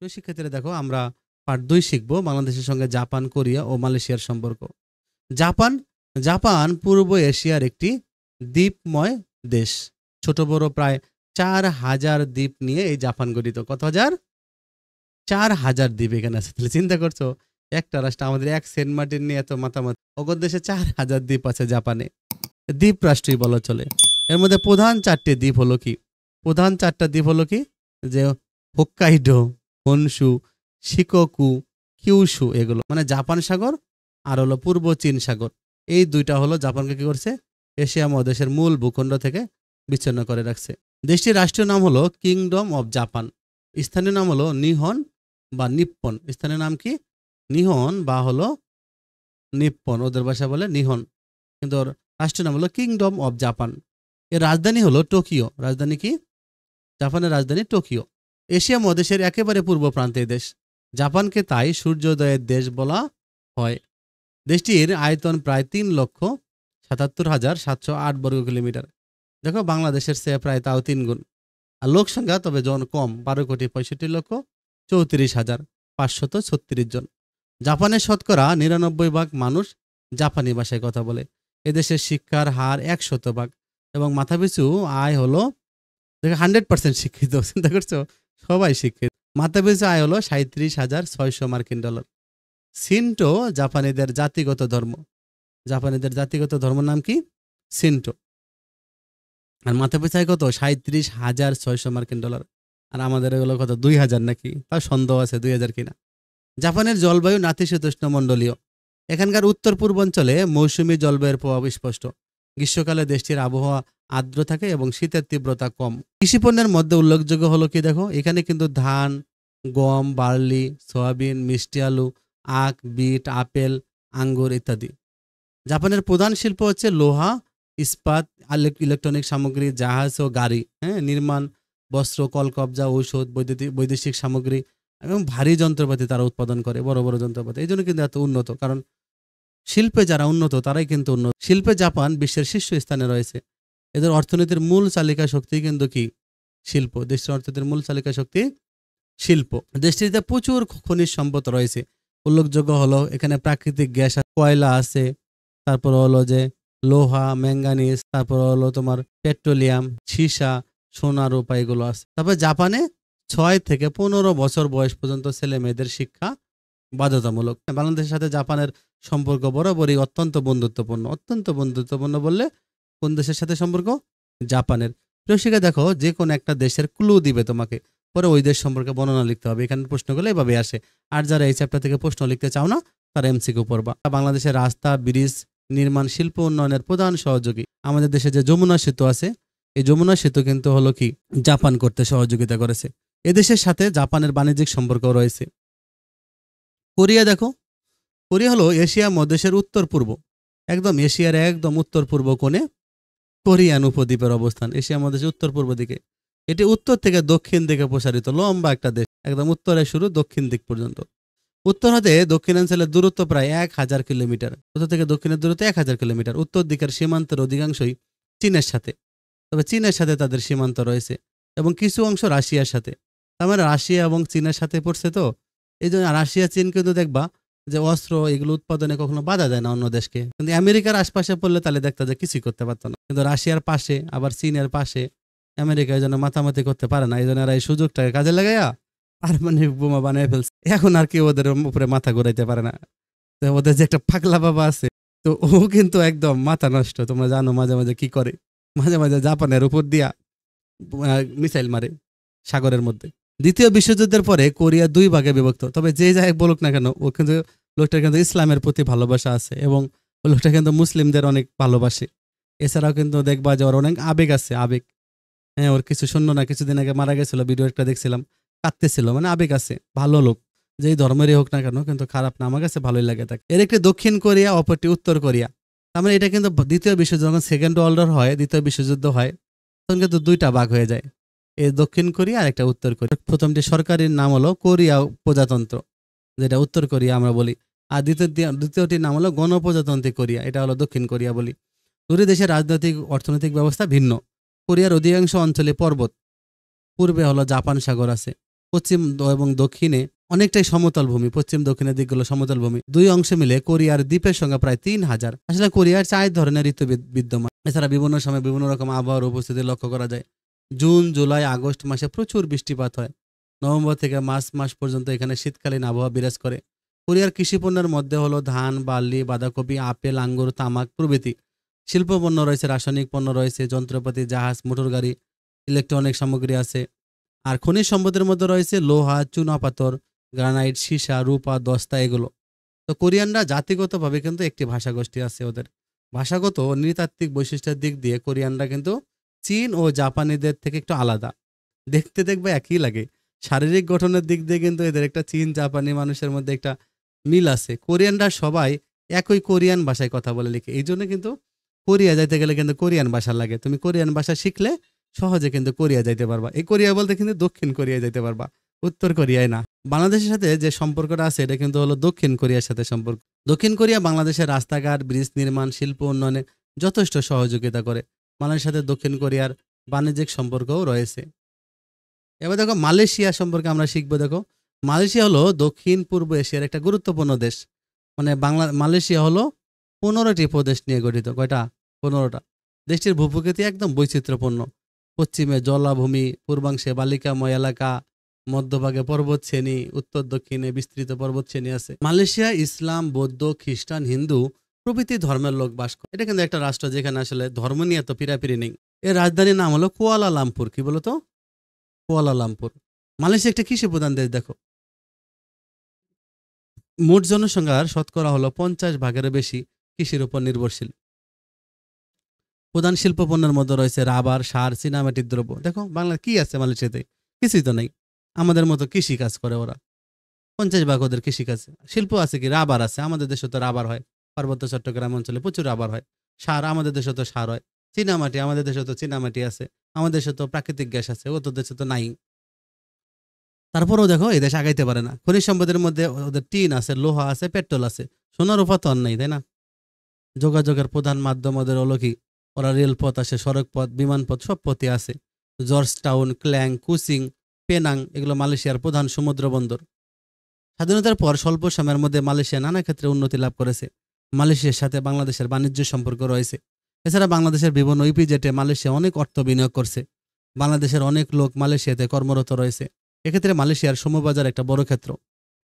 প্রিয় শিক্ষার্থীরা দেখো আমরা পার্ট 2 শিখবো বাংলাদেশের সঙ্গে জাপান, কোরিয়া ও মালয়েশিয়ার সম্পর্ক। জাপান জাপান পূর্ব এশিয়ার একটি দ্বীপময় দেশ। ছোট বড় প্রায় 4000 দ্বীপ নিয়ে এই জাপান গঠিত। কত হাজার? 4000 দ্বীপ এখানে আছে। তাহলে চিন্তা করছো একটা রাষ্ট্র আমাদের এক সেন্ট মার্টিন নিয়ে এত মাতামাতি, অগর দেশে 4000 দ্বীপ আছে জাপানে। দ্বীপ রাষ্ট্রই বলা চলে। এর মধ্যে প্রধান 4টি দ্বীপ হলো কি? প্রধান 4টা দ্বীপ হলো কি? যে হোক্কাইডো, হনশু, শিকোকু, কিউশু, এগুলো মানে জাপান সাগর আর হলো পূর্ব চীন সাগর। এই দুইটা হলো জাপানকে কি করছে? এশিয়া মহাদেশের মূল ভূখণ্ড থেকে বিচ্ছিন্ন করে রাখছে। দেশটির রাষ্ট্রীয় নাম হলো কিংডম অব জাপান। স্থানীয় নাম হলো নিহন বা নিপ্পন। স্থানীয় নাম কি? নিহন বা হলো নিপ্পন, ওদের ভাষা বলে নিহন, কিন্তু ওর রাষ্ট্রীয় নাম হলো কিংডম অব জাপান। এর রাজধানী হলো টোকিও। রাজধানী কি? জাপানের রাজধানী টোকিও। এশিয়া মহাদেশের একেবারে পূর্ব প্রান্তের দেশ। জাপানকে তাই সূর্যোদয়ের দেশ বলা হয়। দেশটির আয়তন প্রায় 3,77,708 বর্গ কিলোমিটার। দেখো বাংলাদেশের চেয়ে প্রায় তাও 3 গুণ। আর লোক সংখ্যা তবে জন কম, 12,65,34,536 জন। জাপানের শতকরা 99% মানুষ জাপানি ভাষায় কথা বলে। এদেশের শিক্ষার হার 100%, এবং মাথাপিছু আয় হলো, দেখো 100% শিক্ষিত। চিন্তা করছো, সবাই শিক্ষিত। মাথাপিছু আয় হলো 37,600 মার্কিন ডলার। শিন্টো জাপানিদের জাতিগত ধর্ম। জাপানিদের জাতিগত ধর্মের নাম কি? শিন্টো। আর মাথাপিছু আয় কত? 37,600 মার্কিন ডলার। আর আমাদের এগুলো কত? 2000 নাকি? তাও সন্দেহ আছে 2000 কিনা। জাপানের জলবায়ু নাতিশীতোষ্ণ মণ্ডলীয়। এখানকার উত্তর পূর্বাঞ্চলে মৌসুমী জলবায়ুর প্রভাব স্পষ্ট। গ্রীষ্মকালে দেশটির আবহাওয়া আর্দ্র থাকে এবং শীতের তীব্রতা কম। কৃষিপণ্যের মধ্যে উল্লেখযোগ্য হলো কি? দেখো এখানে কিন্তু ধান, গম, বার্লি, সয়াবিন, মিষ্টি আলু, আখ, বিট, আপেল, আঙ্গুর ইত্যাদি। জাপানের প্রধান শিল্প হচ্ছে লোহা, ইস্পাত, ইলেকট্রনিক সামগ্রী, জাহাজ ও গাড়ি, নির্মাণ, বস্ত্র, কলকবজা, ঔষধ, বৈদেশিক সামগ্রী এবং ভারী যন্ত্রপাতি তারা উৎপাদন করে, বড় বড় যন্ত্রপাতি। এই জন্য কিন্তু এত উন্নত, কারণ শিল্পে যারা উন্নত তারাই কিন্তু উন্নত। শিল্পে জাপান বিশ্বের শীর্ষ স্থানে রয়েছে। এদের অর্থনীতির মূল চালিকা শক্তি কিন্তু কি? শিল্প। দেশের অর্থনীতির মূল চালিকা শক্তি শিল্প। দেশটিতে প্রচুর খনিজ সম্পদ রয়েছে। উল্লেখযোগ্য হলো এখানে প্রাকৃতিক গ্যাস, কয়লা আছে, তারপর হলো যে লোহা, ম্যাঙ্গানিজ, তারপর হলো তোমার পেট্রোলিয়াম, সীসা, সোনা, রূপা, এগুলো আছে। তারপর জাপানে 6 থেকে 15 বছর বয়স পর্যন্ত ছেলে মেয়েদের শিক্ষা বাধ্যতামূলক। বাংলাদেশের সাথে জাপানের সম্পর্ক বরাবরই অত্যন্ত বন্ধুত্বপূর্ণ। অত্যন্ত বন্ধুত্বপূর্ণ বললে কোন দেশের সাথে সম্পর্ক? জাপানের। প্রিয় দেখো যে কোনো একটা দেশের ক্লু দিবে তোমাকে, পরে ওই দেশ সম্পর্কে বর্ণনা লিখতে হবে। এখানে প্রশ্নগুলো এভাবে আসে। আর যারা এই চ্যাপ্টার থেকে প্রশ্ন লিখতে চাও না তারা এমসিকিউ পড়বা। বাংলাদেশের রাস্তা, ব্রিজ নির্মাণ শিল্প উন্নয়নের প্রধান সহযোগী। আমাদের দেশে যে যমুনা সেতু আছে, এই যমুনা সেতু কিন্তু হলো কি? জাপান করতে সহযোগিতা করেছে। এদেশের সাথে জাপানের বাণিজ্যিক সম্পর্ক রয়েছে। কোরিয়া দেখো, কোরিয়া হলো এশিয়া মহাদেশের উত্তর পূর্ব, একদম এশিয়ার একদম উত্তর পূর্ব কোণে কোরিয়ান উপদ্বীপের অবস্থান। এশিয়া মহাদেশের উত্তর পূর্ব দিকে। এটি উত্তর থেকে দক্ষিণ দিকে প্রসারিত, লম্বা একটা দেশ, একদম উত্তরে শুরু, দক্ষিণ দিক পর্যন্ত। উত্তর হতে দক্ষিণাঞ্চলের দূরত্ব প্রায় 1000 কিলোমিটার। উত্তর থেকে দক্ষিণের দূরত্ব 1000 কিলোমিটার। উত্তর দিকের সীমান্তের অধিকাংশই চীনের সাথে, তবে চীনের সাথে তাদের সীমান্ত রয়েছে, এবং কিছু অংশ রাশিয়ার সাথে। তার মানে রাশিয়া এবং চীনের সাথে পড়ছে, তো এই জন্য রাশিয়া চীন কিন্তু দেখবা যে অস্ত্র এগুলো উৎপাদনে কখনো বাধা দেয় না অন্য দেশকে। কিন্তু আমেরিকার আশপাশে পড়লে তাহলে দেখতে যে কিছুই করতে পারতো না। কিন্তু রাশিয়ার পাশে আবার চীনের পাশে আমেরিকা এই জন্য মাতামাতি করতে পারে না। এই জন্য এই সুযোগটাকে কাজে লাগাইয়া পারমাণবিক বোমা বানিয়ে ফেলছে। এখন আর কেউ ওদের উপরে মাথা ঘুরাইতে পারে না। তো ওদের যে একটা পাগলা বাবা আছে, তো ও কিন্তু একদম মাথা নষ্ট। তোমরা জানো মাঝে মাঝে কি করে? মাঝে মাঝে জাপানের উপর দিয়া মিসাইল মারে সাগরের মধ্যে। দ্বিতীয় বিশ্বযুদ্ধের পরে কোরিয়া 2 ভাগে বিভক্ত। তবে যে যাই বলুক না কেন, ও কিন্তু লোকটার কিন্তু ইসলামের প্রতি ভালোবাসা আছে, এবং ওই লোকটা কিন্তু মুসলিমদের অনেক ভালোবাসে। এছাড়াও কিন্তু দেখবা যে ওর অনেক আবেগ আছে, আবেগ। ওর কিছু শূন্য না, কিছুদিন আগে মারা গেছিল, ভিডিও একটা দেখছিলাম, কাঁদতেছিল, মানে আবেগ আছে। ভালো লোক, যেই ধর্মেরই হোক না কেন, কিন্তু খারাপ না, আমার কাছে ভালোই লাগে তাকে। এর একটি দক্ষিণ কোরিয়া, অপরটি উত্তর কোরিয়া। তার মানে এটা কিন্তু দ্বিতীয় বিশ্বযুদ্ধ, যখন সেকেন্ড ওয়ার্ল্ড ওয়ার হয়, দ্বিতীয় বিশ্বযুদ্ধ হয়, তখন কিন্তু 2টা ভাগ হয়ে যায়, এই দক্ষিণ কোরিয়া আর একটা উত্তর কোরিয়া। প্রথমটি সরকারের নাম হলো কোরিয়া প্রজাতন্ত্র, যেটা উত্তর কোরিয়া আমরা বলি। আর দ্বিতীয়টির নাম হলো গণপ্রজাতন্ত্রী কোরিয়া, এটা হলো দক্ষিণ কোরিয়া বলি। দুটি দেশের রাজনৈতিক অর্থনৈতিক ব্যবস্থা ভিন্ন। কোরিয়ার অধিকাংশ অঞ্চলে পর্বত, পূর্বে হলো জাপান সাগর আছে, পশ্চিম এবং দক্ষিণে অনেকটাই সমতল ভূমি। পশ্চিম দক্ষিণের দিকগুলো সমতল ভূমি। দুই অংশে মিলে কোরিয়ার দ্বীপের সংখ্যা প্রায় ৩,০০০। আসলে কোরিয়ার ৪ ধরনের ঋতু বিদ্যমান। এছাড়া বিভিন্ন সময় বিভিন্ন রকম আবহাওয়ার উপস্থিতি লক্ষ্য করা যায়। জুন, জুলাই, আগস্ট মাসে প্রচুর বৃষ্টিপাত হয়। নভেম্বর থেকে মার্চ মাস পর্যন্ত এখানে শীতকালীন আবহাওয়া বিরাজ করে। কোরিয়ার কৃষিপণ্যের মধ্যে হলো ধান, বার্লি, বাঁধাকপি, আপেল, আঙ্গুর, তামাক প্রভৃতি। শিল্প পণ্য রয়েছে, রাসায়নিক পণ্য রয়েছে, যন্ত্রপাতি, জাহাজ, মোটর গাড়ি, ইলেকট্রনিক সামগ্রী আছে। আর খনিজ সম্পদের মধ্যে রয়েছে লোহা, চুনাপাথর, গ্রানাইট, সীসা, রূপা, দস্তা এগুলো। তো কোরিয়ানরা জাতিগতভাবে কিন্তু একটি ভাষাগোষ্ঠী আছে ওদের। ভাষাগত ও নৃতাত্ত্বিক বৈশিষ্ট্যের দিক দিয়ে কোরিয়ানরা কিন্তু চীন ও জাপানিদের থেকে একটু আলাদা। দেখতে দেখবে একই লাগে। শারীরিক গঠনের দিক দিয়ে কিন্তু এদের একটা চীন জাপানি মানুষের মধ্যে একটা মিল আছে। কোরিয়ানরা সবাই একই কোরিয়ান ভাষায় কথা বলে লিখে। এই জন্য কিন্তু কোরিয়া যাইতে গেলে কিন্তু কোরিয়ান ভাষা লাগে। তুমি কোরিয়ান ভাষা শিখলে সহজে কিন্তু কোরিয়া যাইতে পারবা। এই কোরিয়া বলতে কিন্তু দক্ষিণ কোরিয়ায় যাইতে পারবা, উত্তর কোরিয়ায় না। বাংলাদেশের সাথে যে সম্পর্কটা আছে এটা কিন্তু হলো দক্ষিণ কোরিয়ার সাথে সম্পর্ক। দক্ষিণ কোরিয়া বাংলাদেশের রাস্তাঘাট, ব্রিজ নির্মাণ, শিল্প উন্নয়নে যথেষ্ট সহযোগিতা করে। বাংলাদেশের সাথে দক্ষিণ কোরিয়ার বাণিজ্যিক সম্পর্কও রয়েছে। এবার দেখো মালয়েশিয়া সম্পর্কে আমরা শিখবো। দেখো মালয়েশিয়া হলো দক্ষিণ পূর্ব এশিয়ার একটা গুরুত্বপূর্ণ দেশ। মানে মালয়েশিয়া হলো 15টি প্রদেশ নিয়ে গঠিত। কয়টা? 15টা। দেশটির ভূপ্রকৃতি একদম বৈচিত্র্যপূর্ণ। পশ্চিমে জলাভূমি, পূর্বাংশে বালিকাময় এলাকা, মধ্যভাগে পর্বত শ্রেণী, উত্তর দক্ষিণে বিস্তৃত পর্বত শ্রেণী আছে। মালয়েশিয়া ইসলাম, বৌদ্ধ, খ্রিস্টান, হিন্দু প্রভৃতি ধর্মের লোক বাস করে। এটা কিন্তু একটা রাষ্ট্র যেখানে আসলে ধর্ম নিয়ে তো পিরাপিরি নেই। এর রাজধানীর নাম হলো কুয়ালালামপুর। কি বলতো? কুয়ালালামপুর। মালয়েশিয়া একটা কৃষি প্রধান দেশ। দেখো মোট জনসংখ্যার শতকরা হলো 50% বেশি কৃষির উপর নির্ভরশীল। প্রধান শিল্প পণ্যের মধ্যে রয়েছে রাবার, সার, চীনামাটির দ্রব্য। দেখো বাংলা কি আছে মালয়েশিয়াতে? কিছুই তো নেই। আমাদের মতো কৃষি কাজ করে ওরা। 50% ওদের কৃষি কাজ। শিল্প আছে কি? রাবার আছে। আমাদের দেশে তো রাবার হয়। পার্বত্য চট্টগ্রাম অঞ্চলে প্রচুর রাবার হয়। সার আমাদের দেশে তো সার হয়। চীনামাটি আমাদের দেশে তো চীনামাটি আছে। আমাদের দেশে তো প্রাকৃতিক গ্যাস আছে, ওদের দেশে তো নাই। তারপরেও দেখো এই দেশ আগাইতে পারে না। খনিজ সম্পদের মধ্যে ওদের টিন আছে, লোহা আছে, পেট্রোল আছে। সোনার উপর তো আর নাই, তাই না? যোগাযোগের প্রধান মাধ্যম ওদের হলো কি? ওরা রেলপথ আছে, সড়কপথ, বিমানপথ সব পথে আছে। জর্জ টাউন, ক্ল্যাং, কুসিং, পেনাং এগুলো মালয়েশিয়ার প্রধান সমুদ্র বন্দর। স্বাধীনতার পর স্বল্প সময়ের মধ্যে মালয়েশিয়া নানা ক্ষেত্রে উন্নতি লাভ করেছে। মালয়েশিয়ার সাথে বাংলাদেশের বাণিজ্য সম্পর্ক রয়েছে। এছাড়া বাংলাদেশের বিভিন্ন ইপিজেটে মালয়েশিয়া অনেক অর্থ বিনিয়োগ করছে। বাংলাদেশের অনেক লোক মালয়েশিয়াতে কর্মরত রয়েছে। এক্ষেত্রে মালয়েশিয়ার শ্রমবাজার একটা বড় ক্ষেত্র।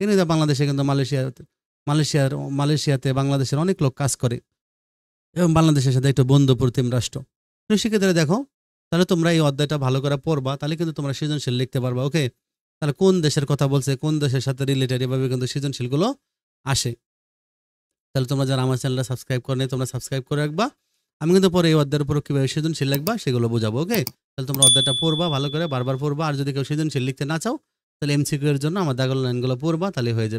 কিন্তু বাংলাদেশে কিন্তু মালয়েশিয়াতে বাংলাদেশের অনেক লোক কাজ করে এবং বাংলাদেশের সাথে একটু বন্ধুপ্রতিম রাষ্ট্র। সেক্ষেত্রে দেখো, তাহলে তোমরা এই অধ্যায়টা ভালো করে পড়বা, তাহলে কিন্তু তোমরা সৃজনশীল লিখতে পারবা। ওকে, তাহলে কোন দেশের কথা বলছে, কোন দেশের সাথে রিলেটেড, এভাবে কিন্তু সৃজনশীলগুলো আসে। তাহলে তোমরা যারা আমার চ্যানেলটা সাবস্ক্রাইব করে তোমরা সাবস্ক্রাইব করে রাখবা। আমি কিন্তু পরে এই অধ্যায়ের উপর কীভাবে সৃজনশীল লিখবা সেগুলো বোঝাবো। ওকে, তাহলে তোমরা অধ্যায়টা পড়বা ভালো করে, বারবার পড়বা। আর যদি কেউ সৃজনশীল লিখতে না চাও তাহলে এমসিকিউ এর জন্য আমার দাগল লাইনগুলো পড়বা, তাহলে হয়ে যাবে।